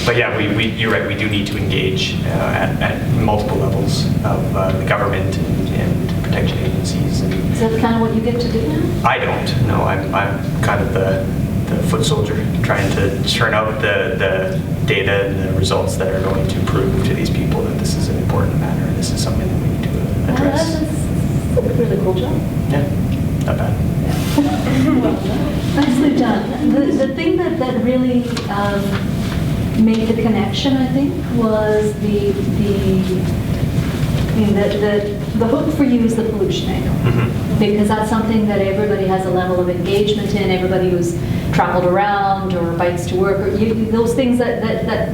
But yeah, you're right. We do need to engage at multiple levels of the government and protection agencies. And Is that kind of what you get to do now? I don't. No, I'm kind of the foot soldier, trying to churn out the data and the results that are going to prove to these people that this is an important matter and this is something that we need to address. That's a really cool job. Yeah, not bad. Nicely done. The thing that really made the connection, I think, was the hook for you is the pollution angle. Mm-hmm. Because that's something that everybody has a level of engagement in, everybody who's traveled around or bikes to work, or those things that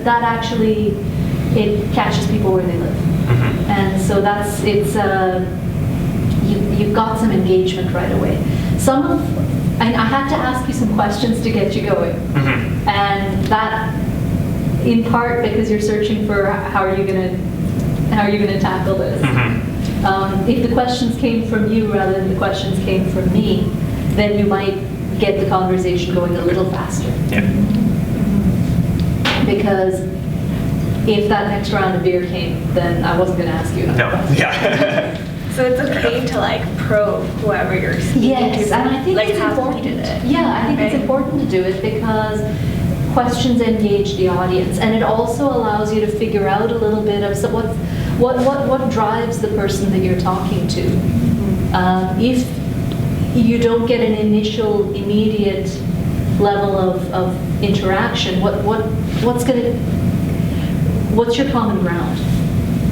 actually, it catches people where they live. Mm-hmm. And so you've got some engagement right away. And I had to ask you some questions to get you going. Mm-hmm. And that, in part, because you're searching for how are you going to tackle this. Mm-hmm. If the questions came from you rather than the questions came from me, then you might get the conversation going a little faster. Yeah. Because if that next round of beer came, then I wasn't going to ask you another No. question. Yeah. So it's okay to like probe whoever you're speaking Yes, to. and I think like it's how important. we did it. Yeah, I think it's Right? important to do it because questions engage the audience, and it also allows you to figure out a little bit of what drives the person that you're talking to. If you don't get an initial, immediate level of interaction, what's your common ground?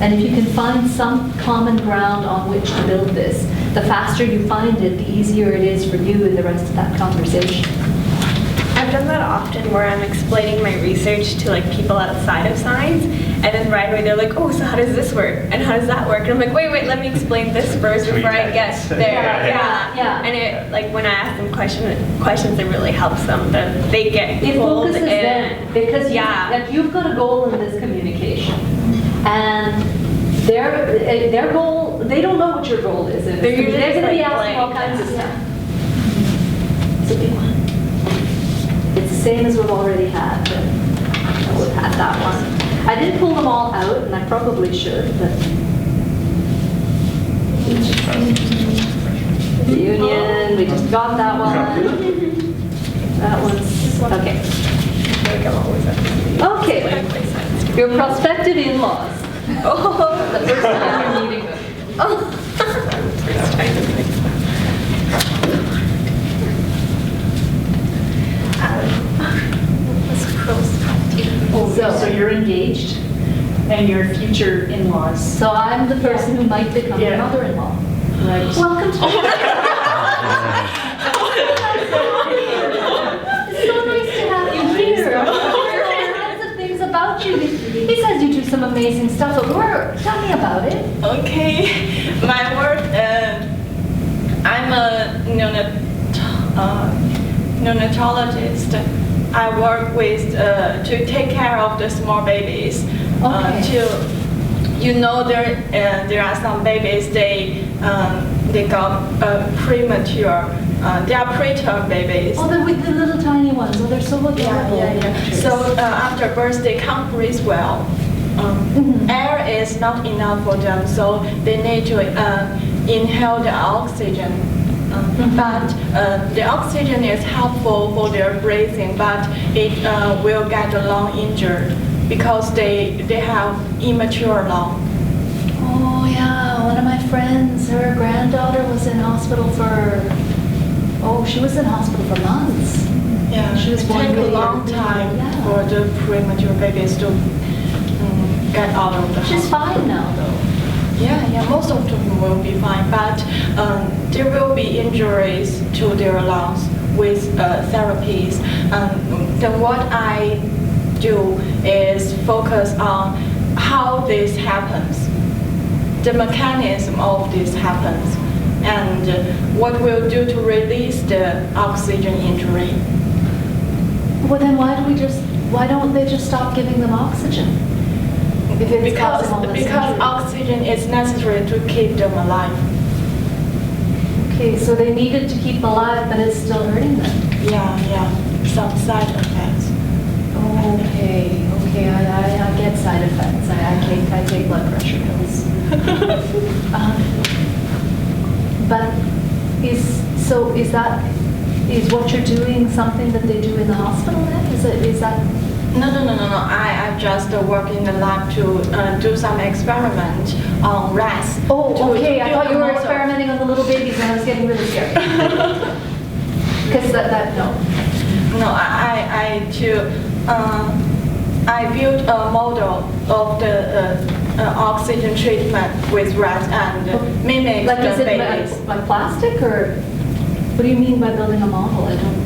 And if you can find some common ground on which to build this, the faster you find it, the easier it is for you in the rest of that conversation. I've done that often where I'm explaining my research to like people outside of science, and then right away they're like, oh, so how does this work? And how does that work? And I'm like, wait, let me explain this first before I get there. Yeah. And it, like when I ask them questions, it really helps them. That they get It pulled focuses in. them because you've got a goal in this communication, and their goal, they don't know what your goal is. In this. They're usually They're going to be just, like, asking all kinds of stuff. It's a big one. It's the same as we've already had, but we've had that one. I did pull them all out, and I probably should, but. The union, we just got that one. That one's, okay. Like I'm always at the Okay, your prospective in-laws. Oh, The first time you're meeting them. oh. First time. So you're engaged, and your future in-laws. So I'm the person who might become your Yeah. mother-in-law. Right. Welcome to. It's so nice to have He says you do some amazing stuff at work. Tell me about it. Okay, my work, I'm a neonatologist. I work with to take care of the small babies. Okay. There are some babies they got premature. They are preterm babies. Oh, the little tiny ones. Oh, they're so adorable. So after birth, they can't breathe well. Air is not enough for them, so they need to inhale the oxygen. But the oxygen is helpful for their breathing, but it will get the lung injured because they have immature lung. Oh yeah, one of my friends, her granddaughter was in hospital for months. Yeah, She was it born takes a really long early. time Yeah. for the premature babies to get out of the She's hospital. fine now though. Yeah, most of them will be fine, but there will be injuries to their lungs with therapies. Then what I do is focus on how this happens, the mechanism of this happens, and what we'll do to release the oxygen injury. Well then why don't they just stop giving them oxygen? If it's causing all this Because injury. oxygen is necessary to keep them alive. Okay, so they needed to keep alive, but it's still hurting them. Yeah, some side effects. Okay, I get side effects. I take blood pressure pills. But is what you're doing something that they do in the hospital then? Is that? No. I just work in the lab to do some experiment on rats. Oh, to okay. I build thought you a were model. experimenting on the little babies, and I was getting really scared. Because no. No, I built a model of the oxygen treatment with rats and mimic Like is the it babies. like plastic or? What do you mean by building a model? I don't.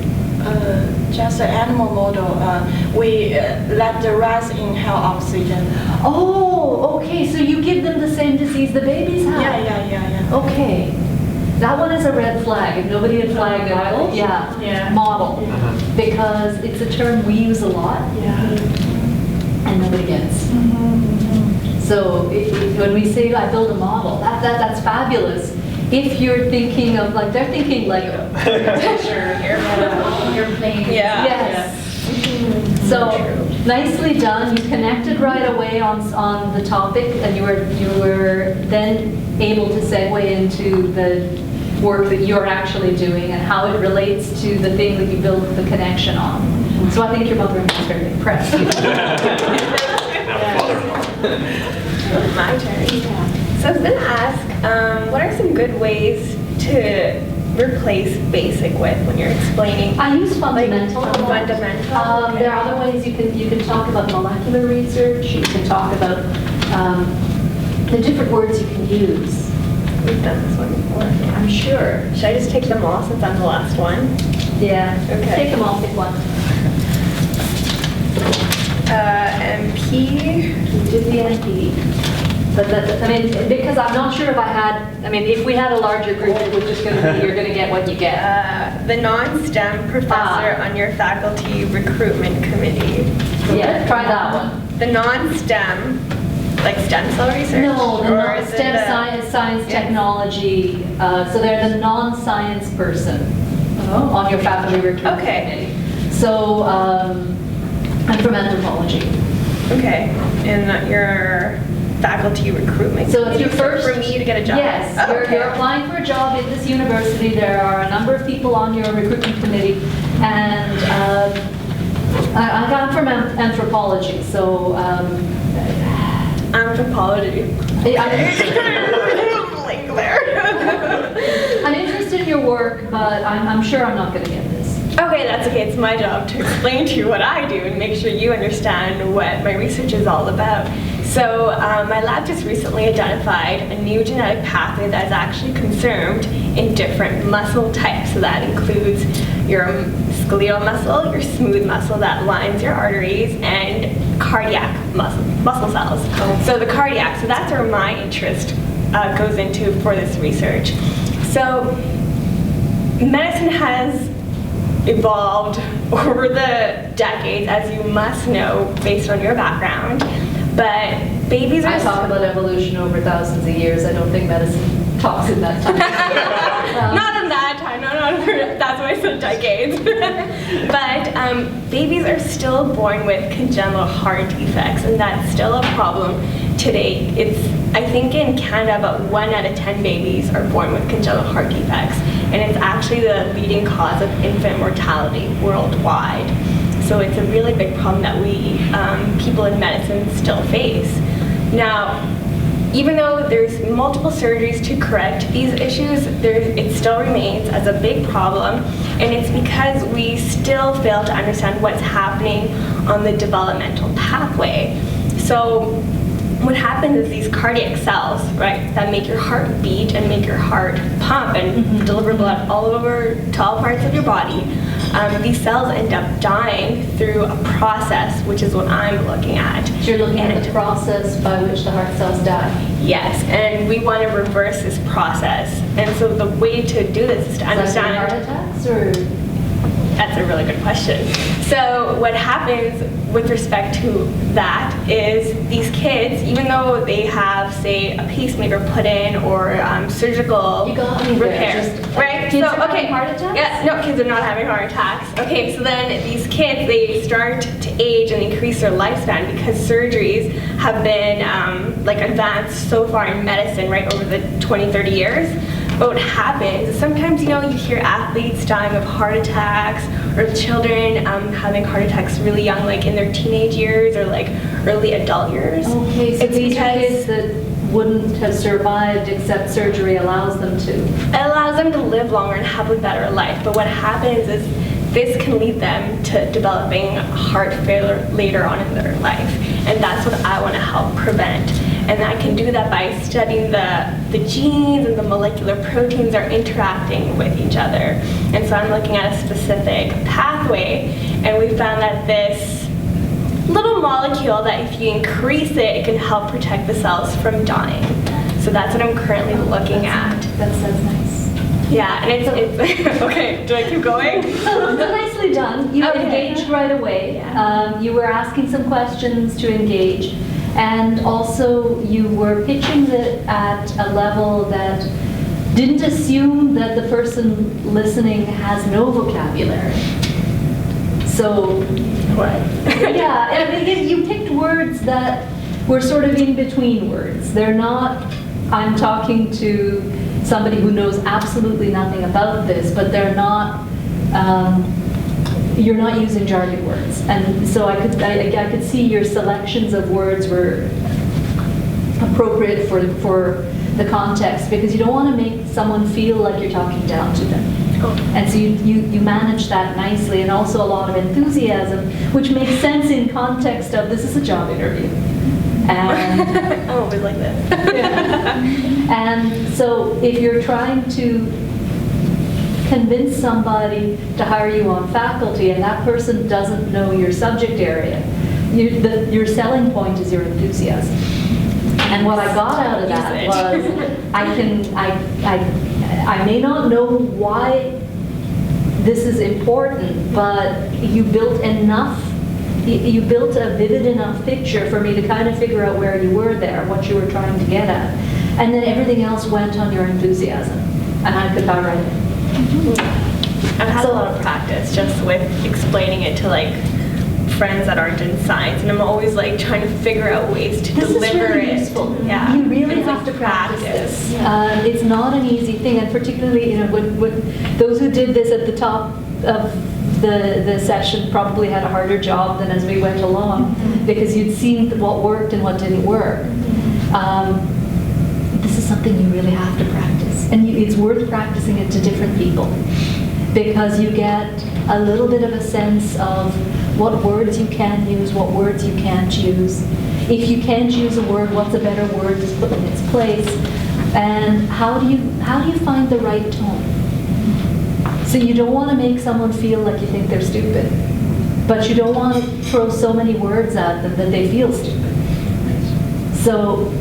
Just an animal model. We let the rats inhale oxygen. Oh, okay. So you give them the same disease the babies have. Yeah. Okay. That one is a red flag. If nobody had flagged it, Yeah. model. Because it's a term we use a lot and nobody gets. So when we say I build a model, that's fabulous. If you're thinking of they're thinking Lego. Picture, airplane. Yes. So nicely done. You connected right away on the topic, and you were then able to segue into the work that you're actually doing and how it relates to the thing that you built the connection on. So I think your mother-in-law is very impressed. My turn. So I was going to ask, what are some good ways to replace basic with when you're explaining? I use fundamental. a lot. Fundamental, okay. There are other ways you can talk about molecular research. You can talk about the different words you can use. We've done this one before. I'm sure. Should I just take them all since I'm the last one? Yeah. Okay. Take them all. Pick one. MP. You did the NP. But because I'm not sure if if we had a larger group, it was just going to be, you're going to get what you get. The non-STEM professor on your faculty recruitment committee. Yeah, try that one. The non-STEM, like stem cell research? No, the Or is it STEM science, technology. So they're the non-science person on your faculty recruitment committee. So I'm from anthropology. Okay, and your faculty recruitment So if committee, you're first, for me to get a job? Yes, Oh, you're applying for a job at this university. There are a number of people on your recruitment committee, and I'm from anthropology, so. Anthropology. Like there. I'm interested in your work, but I'm sure I'm not going to get this. Okay, that's okay. It's my job to explain to you what I do and make sure you understand what my research is all about. So my lab just recently identified a new genetic pathway that is actually conserved in different muscle types. So that includes your skeletal muscle, your smooth muscle that lines your arteries, and cardiac muscle cells. So the cardiac, so that's where my interest goes into for this research. So medicine has evolved over the decades, as you must know, based on your background. But babies are... I talk about evolution over thousands of years. I don't think medicine talks in that time. Not in that time, that's why I said decades. But babies are still born with congenital heart defects, and that's still a problem today. I think in Canada, about 1 out of 10 babies are born with congenital heart defects, and it's actually the leading cause of infant mortality worldwide. So it's a really big problem that we, people in medicine, still face. Now, even though there's multiple surgeries to correct these issues, it still remains as a big problem, and it's because we still fail to understand what's happening on the developmental pathway. So what happens is these cardiac cells, right, that make your heart beat and make your heart pump and deliver blood all over to all parts of your body, these cells end up dying through a process, which is what I'm looking at. So you're looking at the process by which the heart cells die? Yes, and we want to reverse this process. And so the way to do this is to understand... Heart attacks, or...? That's a really good question. So what happens with respect to that is these kids, even though they have, say, a pacemaker put in or surgical repair, right? Kids so are having heart attacks? Yeah, no, kids are not having heart attacks. Okay, so then these kids, they start to age and increase their lifespan because surgeries have been advanced so far in medicine, right, over the 20, 30 years. But what happens is sometimes, you hear athletes dying of heart attacks, or children having heart attacks really young, like in their teenage years or like early adult years. Okay, so these are kids that wouldn't have survived except surgery allows them to. It allows them to live longer and have a better life. But what happens is this can lead them to developing heart failure later on in their life. And that's what I want to help prevent. And I can do that by studying the genes and the molecular proteins that are interacting with each other. And so I'm looking at a specific pathway, and we found that this little molecule, that if you increase it, it can help protect the cells from dying. So that's what I'm currently looking at. That sounds nice. Yeah, and it's okay, do I keep going? Nicely done. You engaged right away. Yeah. You were asking some questions to engage. And also, you were pitching it at a level that didn't assume that the person listening has no vocabulary. So, yeah, I mean, you picked words that were sort of in between words. They're not, I'm talking to somebody who knows absolutely nothing about this, but they're not, you're not using jargon words. And so I could see your selections of words were appropriate for the context, because you don't want to make someone feel like you're talking down to them. And so you manage that nicely, and also a lot of enthusiasm, which makes sense in context of this is a job interview. And I always like that. yeah. And so if you're trying to convince somebody to hire you on faculty and that person doesn't know your subject area, your selling point is your enthusiasm. And what I got out of that was I may not know why this is important, but you built a vivid enough picture for me to kind of figure out where you were there, what you were trying to get at. And then everything else went on your enthusiasm. And I could buy right in. I've had a lot of practice just with explaining it to like friends that aren't in science, and I'm always like trying to figure out ways to deliver really it. Useful. Yeah, you really it's have like to practice this. It's not an easy thing, and particularly with those who did this at the top of the session probably had a harder job than as we went along, because you'd seen what worked and what didn't work. This is something you really have to practice, and it's worth practicing it to different people, because you get a little bit of a sense of what words you can use, what words you can't use. If you can't use a word, what's a better word to put in its place? And how do you find the right tone? So you don't want to make someone feel like you think they're stupid, but you don't want to throw so many words at them that they feel stupid. So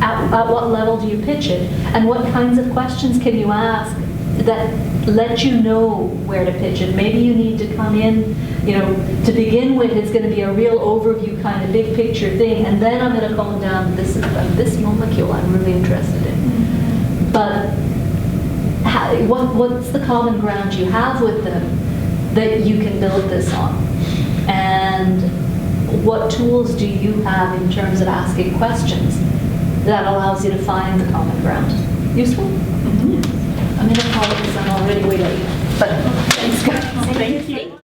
at what level do you pitch it? And what kinds of questions can you ask that let you know where to pitch it? Maybe you need to come in, to begin with, it's going to be a real overview kind of big picture thing, and then I'm going to calm down, this molecule I'm really interested in. But what's the common ground you have with them that you can build this on? And what tools do you have in terms of asking questions that allows you to find the common ground? Useful? Mm-hmm. I'm in a politics, I'm already way late. But thanks, guys. Thank you.